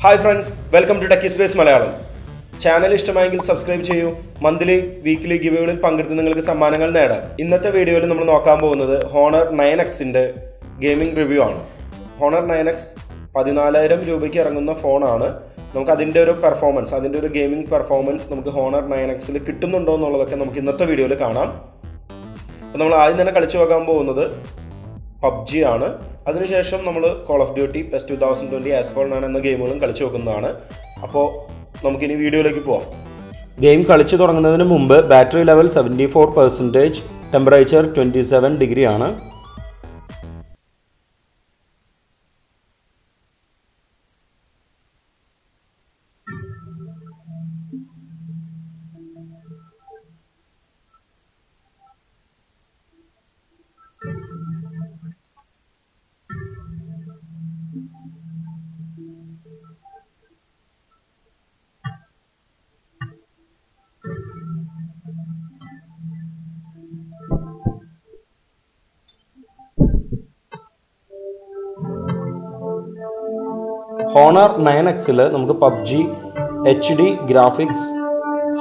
Hi friends, welcome to TechiSpace Malayalam. Channel ഇഷ്ടമായെങ്കിൽ subscribe ചെയ്യൂ. Monthly weekly ഗിവ്വേകളിൽ പങ്കെടുത്ത് നിങ്ങൾക്ക് സമ്മാനങ്ങൾ നേടാം. ഇന്നത്തെ വീഡിയോയിൽ നമ്മൾ നോക്കാൻ പോകുന്നത് Honor 9Xന്റെ ഗെയിമിംഗ് റിവ്യൂ ആണ്. Honor 9X 14000 രൂപയ്ക്ക് ഇറങ്ങുന്ന ഫോണാണ്. നമുക്ക് അതിന്റെ ഒരു പെർഫോമൻസ്, അതിന്റെ ഒരു ഗെയിമിംഗ് പെർഫോമൻസ് നമുക്ക് Honor 9Xൽ കിട്ടുന്നുണ്ടോ എന്നുള്ളതൊക്കെ നമുക്ക് ഇന്നത്തെ വീഡിയോയിൽ കാണാം. അപ്പോൾ നമ്മൾ ആദ്യം തന്നെ കളിച്ചു നോക്കാൻ പോകുന്നത് Pubg ആണ്. അതിനുശേഷം നമ്മൾ call of duty plus 2020 Asphalt എന്ന ഗെയിമുകളും കളിച്ചു നോക്കുന്നതാണ്. അപ്പോൾ നമുക്കിനി വീഡിയോയിലേക്ക് പോവാം. ഗെയിം കളിച്ചു തുടങ്ങുന്നതിന് മുമ്പ് ബാറ്ററി ലെവൽ 74%, ടെമ്പറേച്ചർ 27 ഡിഗ്രി ആണ്. Honor 9Xൽ നമുക്ക് PUBG HD graphics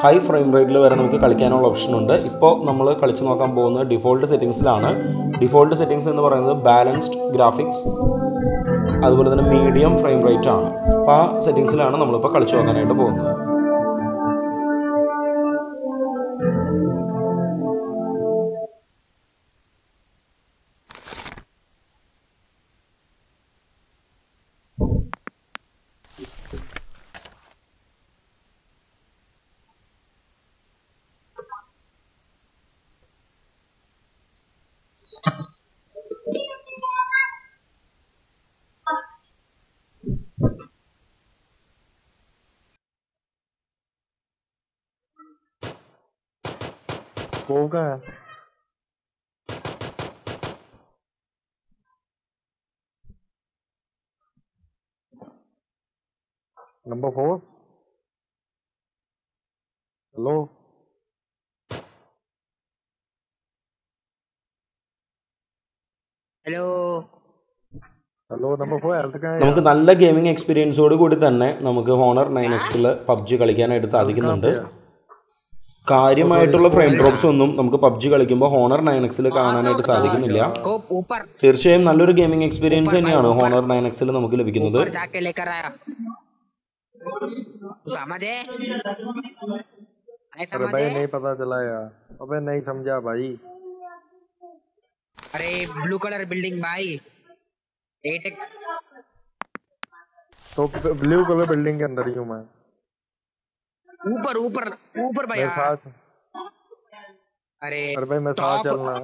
high frame റേറ്റിൽ വരെ നമുക്ക് കളിക്കാനുള്ള ഓപ്ഷൻ ഉണ്ട്. ഇപ്പോൾ നമ്മൾ കളിച്ചു നോക്കാൻ പോകുന്നത് ഡിഫോൾട്ട് സെറ്റിംഗ്സിലാണ്. ഡിഫോൾട്ട് സെറ്റിംഗ്സ് എന്ന് പറയുന്നത് ബാലൻസ്ഡ് ഗ്രാഫിക്സ് അതുപോലെ തന്നെ മീഡിയം ഫ്രെയിം റേറ്റ് ആണ്. അപ്പോൾ ആ സെറ്റിംഗ്സിലാണ് നമ്മളിപ്പോൾ കളിച്ചു നോക്കാനായിട്ട് പോകുന്നത്. होगा नंबर 4 हेलो हेलो नंबर 4 നമുക്ക് നല്ല ഗെയിമിംഗ് എക്സ്പീരിയൻസോട് കൂടി തന്നെ നമുക്ക് Honor 9Xൽ PUBG കളിക്കാനായിട്ട് സാധിക്കുന്നുണ്ട്. കാര്യമായിട്ടുള്ള ഫ്രെയിം ഡ്രോപ്സ് ഒന്നും നമുക്ക് PUBG കളിക്കുമ്പോൾ Honor 9Xൽ കാണാനായിട്ട് സാധിക്കുന്നില്ല. തീർച്ചയായും നല്ലൊരു ഗെയിമിംഗ് എക്സ്പീരിയൻസ് തന്നെയാണ് Honor 9Xൽ നമുക്ക് ലഭിക്കുന്നത്. भाई नहीं पता चला यार, अबे नहीं समझा भाई. अरे ब्लू कलर बिल्डिंग भाई 8x तो ब्लू कलर बिल्डिंग के अंदर ही हूँ मैं. ऊपर ऊपर ऊपर भाई साथ. अरे भाई मैं साथ चलना.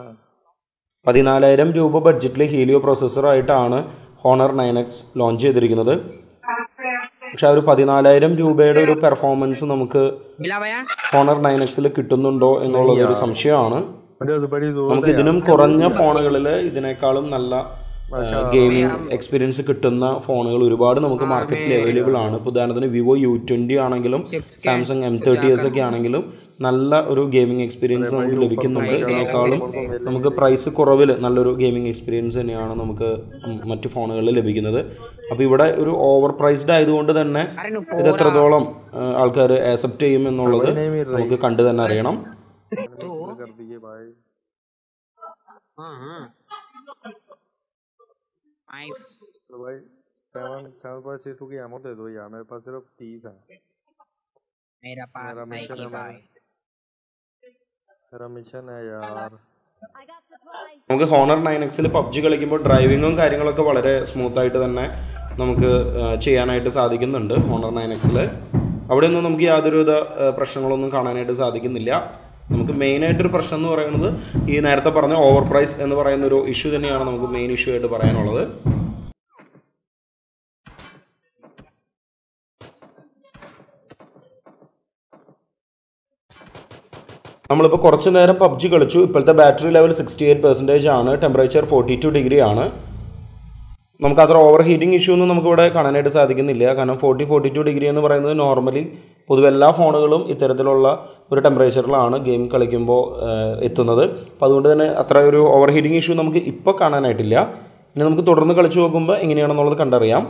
14000 രൂപ ബഡ്ജറ്റിൽ ഹീലിയോ പ്രോസസ്സർ ആയിട്ടാണ് Honor 9X ലോഞ്ച് ചെയ്തിരിക്കുന്നത്. പക്ഷെ ഒരു 14000 രൂപയുടെ ഒരു പെർഫോമൻസ് നമുക്ക് Honor 9Xൽ കിട്ടുന്നുണ്ടോ എന്നുള്ളത് ഒരു സംശയമാണ്. നമുക്ക് ഇതിനും കുറഞ്ഞ ഫോണുകളിൽ ഇതിനേക്കാളും നല്ല ഗെയിമിംഗ് എക്സ്പീരിയൻസ് കിട്ടുന്ന ഫോണുകൾ ഒരുപാട് നമുക്ക് മാർക്കറ്റിൽ അവൈലബിൾ ആണ്. ഇപ്പോൾ ഉദാഹരണത്തിന് വിവോ U20 ആണെങ്കിലും സാംസങ് M30s ഒക്കെ ആണെങ്കിലും നല്ല ഒരു ഗെയിമിംഗ് എക്സ്പീരിയൻസ് നമുക്ക് ലഭിക്കുന്നുണ്ട്. ഇതിനേക്കാളും നമുക്ക് പ്രൈസ് കുറവിൽ നല്ലൊരു ഗെയിമിംഗ് എക്സ്പീരിയൻസ് തന്നെയാണ് നമുക്ക് മറ്റു ഫോണുകളിൽ ലഭിക്കുന്നത്. അപ്പോൾ ഇവിടെ ഒരു ഓവർ പ്രൈസ്ഡ് ആയതുകൊണ്ട് തന്നെ ഇത് എത്രത്തോളം ആൾക്കാർ ആക്സെപ്റ്റ് ചെയ്യും എന്നുള്ളത് നമുക്ക് കണ്ടു തന്നെ അറിയണം. तो भाई 7.6 की एमो दे दो यार, मेरे पास सिर्फ 30 है. मेरा पास नहीं है भाई. मेरा मिशन है यार. നമുക്ക് Honor 9Xൽ PUBG കളിക്കുമ്പോൾ ഡ്രൈവിങ്ങും കാര്യങ്ങളൊക്കെ വളരെ സ്മൂത്ത് ആയിട്ട് തന്നെ നമുക്ക് ചെയ്യാനായിട്ട് സാധിക്കുന്നുണ്ട് Honor 9Xൽ. അവിടെയൊന്നും നമുക്ക് യാതൊരുവിധ പ്രശ്നങ്ങളൊന്നും കാണാനായിട്ട് സാധിക്കുന്നില്ല. നമുക്ക് മെയിനായിട്ടൊരു പ്രശ്നം എന്ന് പറയുന്നത് ഈ നേരത്തെ പറഞ്ഞ ഓവർ പ്രൈസ് എന്ന് പറയുന്നൊരു ഇഷ്യൂ തന്നെയാണ് നമുക്ക് മെയിൻ ഇഷ്യൂ ആയിട്ട് പറയാനുള്ളത്. നമ്മളിപ്പോൾ കുറച്ച് നേരം PUBG കളിച്ചു. ഇപ്പോഴത്തെ ബാറ്ററി ലെവൽ 68% ആണ്, ടെമ്പറേച്ചർ 42 ഡിഗ്രി ആണ്. നമുക്ക് അത്ര ഓവർ ഹീറ്റിംഗ് ഇഷ്യൂ ഒന്നും നമുക്കിവിടെ കാണാനായിട്ട് സാധിക്കുന്നില്ല. കാരണം 40-42 ഡിഗ്രി എന്ന് പറയുന്നത് നോർമലി പൊതുവെ എല്ലാ ഫോണുകളും ഇത്തരത്തിലുള്ള ഒരു ടെമ്പറേച്ചറിലാണ് ഗെയിം കളിക്കുമ്പോൾ എത്തുന്നത്. അപ്പോൾ അതുകൊണ്ട് തന്നെ അത്ര ഒരു ഓവർ ഹീറ്റിംഗ് ഇഷ്യൂ നമുക്ക് ഇപ്പോൾ കാണാനായിട്ടില്ല. ഇനി നമുക്ക് തുടർന്ന് കളിച്ചു നോക്കുമ്പോൾ എങ്ങനെയാണെന്നുള്ളത് കണ്ടറിയാം.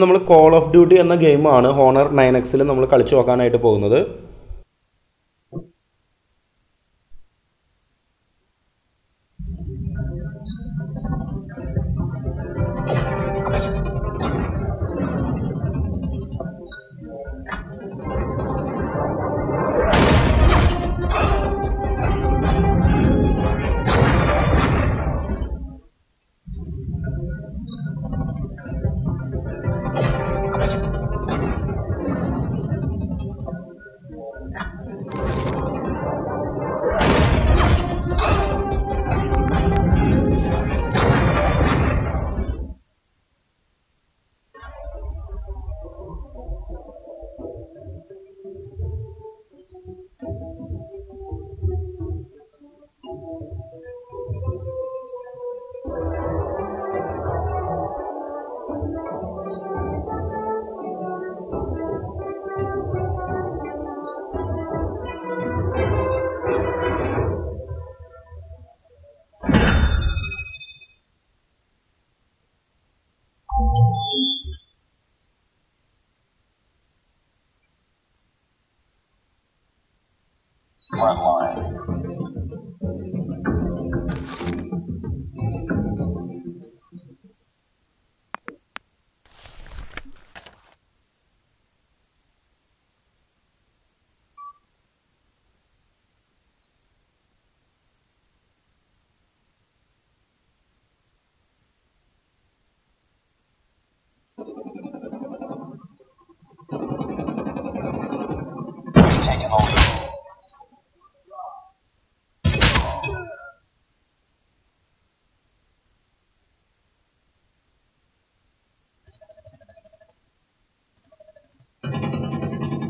നമ്മൾ കോൾ ഓഫ് ഡ്യൂട്ടി എന്ന ഗെയിമാണ് ഹോണർ 9Xൽ നമ്മൾ കളിച്ചു നോക്കാനായിട്ട് പോകുന്നത്.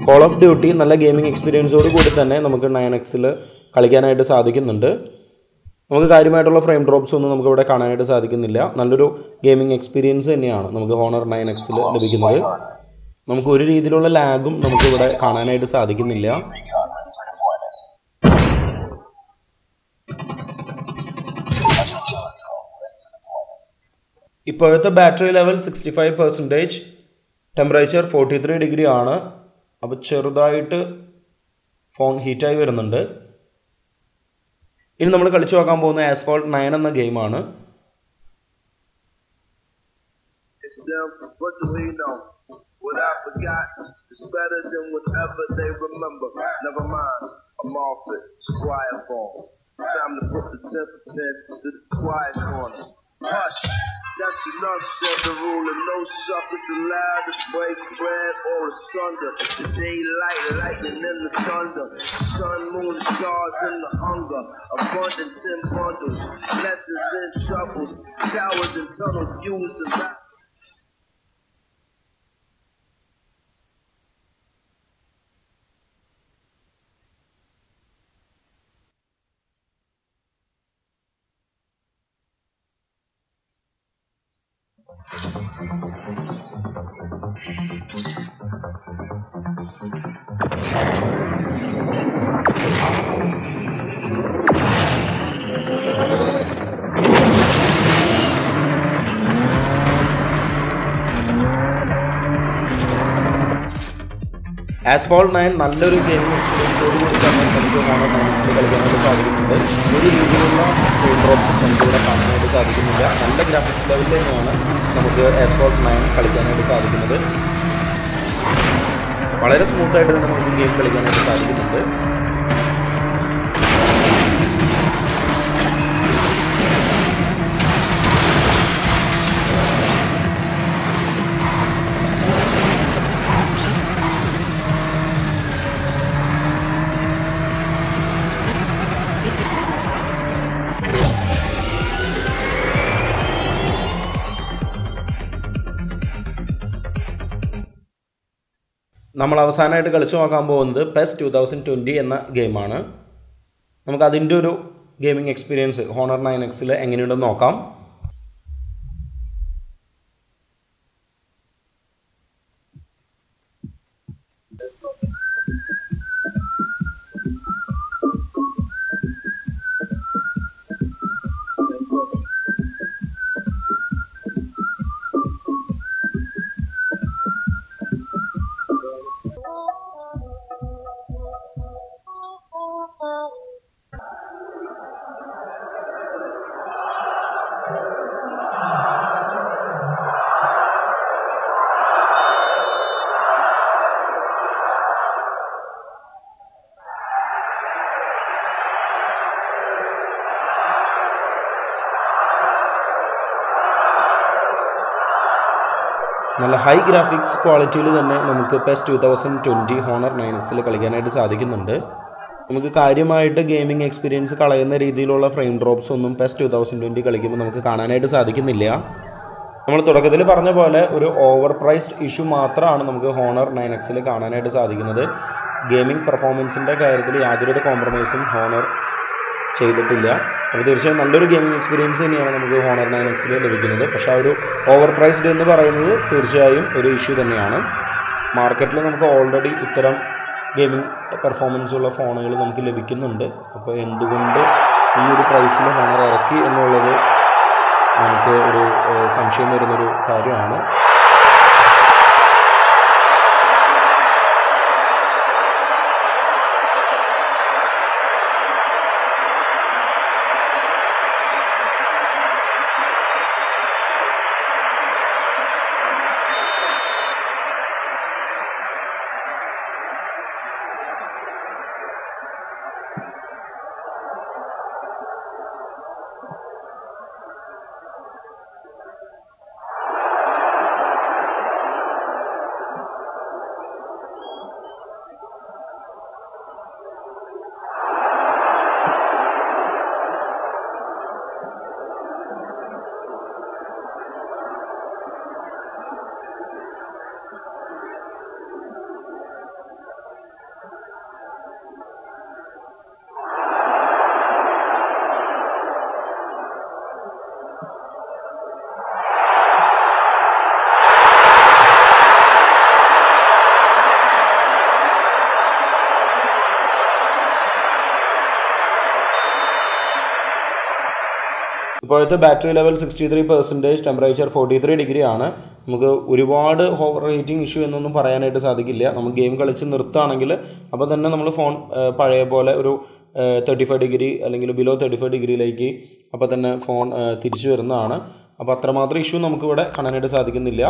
കോൾ ഓഫ് ഡ്യൂട്ടി നല്ല ഗെയിമിംഗ് എക്സ്പീരിയൻസോട് കൂടി തന്നെ നമുക്ക് 9Xൽ കളിക്കാനായിട്ട് സാധിക്കുന്നുണ്ട്. നമുക്ക് കാര്യമായിട്ടുള്ള ഫ്രെയിം ഡ്രോപ്സ് ഒന്നും നമുക്ക് ഇവിടെ കാണാനായിട്ട് സാധിക്കുന്നില്ല. നല്ലൊരു ഗെയിമിംഗ് എക്സ്പീരിയൻസ് തന്നെയാണ് നമുക്ക് ഹോണർ 9Xൽ ലഭിക്കുന്നത്. നമുക്ക് ഒരു രീതിയിലുള്ള ലാഗും നമുക്കിവിടെ കാണാനായിട്ട് സാധിക്കുന്നില്ല. ഇപ്പോഴത്തെ ബാറ്ററി ലെവൽ 65%, ടെമ്പറേച്ചർ 43 ഡിഗ്രി ആണ്. അപ്പോൾ ചെറുതായിട്ട് ഫോൺ ഹീറ്റായി വരുന്നുണ്ട്. ഇനി നമ്മൾ കളിച്ചു നോക്കാൻ പോകുന്ന ആസ്ഫാൾട്ട് 9 എന്ന ഗെയിമാണ്. Hush, that's enough, said the ruler. No suckers allowed to break bread or asunder. The daylight, lightning and the thunder. Sun, moon, stars and the hunger. Abundance in bundles, blessings in troubles. Towers and tunnels, views and back. Asphalt 9 നല്ലൊരു gaming എക്സ്പീരിയൻസോട് കൂടി തന്നെ നമുക്ക് honour 9Xൽ കളിക്കാനായിട്ട് സാധിക്കുന്നുണ്ട്. ഒരു രീതിയിലുള്ള frame ഡ്രോപ്സും നമുക്കിവിടെ കാണാനായിട്ട് സാധിക്കുന്നില്ല. നല്ല ഗ്രാഫിക്സ് ലെവലിൽ തന്നെയാണ് നമുക്ക് ആസ്ഫാൾട്ട് 9 കളിക്കാനായിട്ട് സാധിക്കുന്നത്. വളരെ സ്മൂത്തായിട്ട് തന്നെ നമുക്ക് ഗെയിം കളിക്കാനായിട്ട് സാധിക്കുന്നുണ്ട്. നമ്മൾ അവസാനമായിട്ട് കളിച്ചു നോക്കാൻ പോകുന്നത് PES 2020 എന്ന ഗെയിമാണ്. നമുക്ക് അതിൻ്റെ ഒരു ഗെയിമിംഗ് എക്സ്പീരിയൻസ് ഹോണർ 9Xൽ എങ്ങനെയുണ്ടെന്ന് നോക്കാം. നല്ല ഹൈ ഗ്രാഫിക്സ് ക്വാളിറ്റിയിൽ തന്നെ നമുക്ക് PES 2020 ഹോണർ 9Xൽ കളിക്കാനായിട്ട് സാധിക്കുന്നുണ്ട്. നമുക്ക് കാര്യമായിട്ട് ഗെയിമിംഗ് എക്സ്പീരിയൻസ് കളയുന്ന രീതിയിലുള്ള ഫ്രെയിം ഡ്രോപ്സ് ഒന്നും PES 2020 കളിക്കുമ്പോൾ നമുക്ക് കാണാനായിട്ട് സാധിക്കുന്നില്ല. നമ്മൾ തുടക്കത്തിൽ പറഞ്ഞ പോലെ ഒരു ഓവർ പ്രൈസ്ഡ് ഇഷ്യൂ മാത്രമാണ് നമുക്ക് ഹോണർ 9Xൽ കാണാനായിട്ട് സാധിക്കുന്നത്. ഗെയിമിംഗ് പെർഫോമൻസിൻ്റെ കാര്യത്തിൽ യാതൊരു കോംപ്രമൈസും ഹോണർ ചെയ്തിട്ടില്ല. അപ്പോൾ തീർച്ചയായും നല്ലൊരു ഗെയിമിംഗ് എക്സ്പീരിയൻസ് തന്നെയാണ് നമുക്ക് ഹോണർ 9Xൽ ലഭിക്കുന്നത്. പക്ഷേ ആ ഒരു ഓവർ പ്രൈസ്ഡ് എന്ന് പറയുന്നത് തീർച്ചയായും ഒരു ഇഷ്യൂ തന്നെയാണ്. മാർക്കറ്റിൽ നമുക്ക് ഓൾറെഡി ഇത്തരം ഗെയിമിംഗ് പെർഫോമൻസ് ഉള്ള ഫോണുകൾ നമുക്ക് ലഭിക്കുന്നുണ്ട്. അപ്പോൾ എന്തുകൊണ്ട് ഈ ഒരു പ്രൈസിൽ ഹോണർ ഇറക്കി എന്നുള്ളത് നമുക്ക് ഒരു സംശയം വരുന്നൊരു കാര്യമാണ്. ഇപ്പോഴത്തെ ബാറ്ററി ലെവൽ 63%, ടെമ്പറേച്ചർ 43 ഡിഗ്രി ആണ്. നമുക്ക് ഒരുപാട് ഓവർ ഹീറ്റിംഗ് ഇഷ്യൂ എന്നൊന്നും പറയാനായിട്ട് സാധിക്കില്ല. നമ്മൾ ഗെയിം കളിച്ച് നിർത്തുകയാണെങ്കിൽ അപ്പോൾ തന്നെ നമ്മൾ ഫോൺ പഴയ പോലെ ഒരു 35 ഡിഗ്രി അല്ലെങ്കിൽ ബിലോ 35 ഡിഗ്രിയിലേക്ക് അപ്പോൾ തന്നെ ഫോൺ തിരിച്ചു വരുന്നതാണ്. അപ്പോൾ അത്രമാത്രം ഇഷ്യൂ നമുക്കിവിടെ കാണാനായിട്ട് സാധിക്കുന്നില്ല.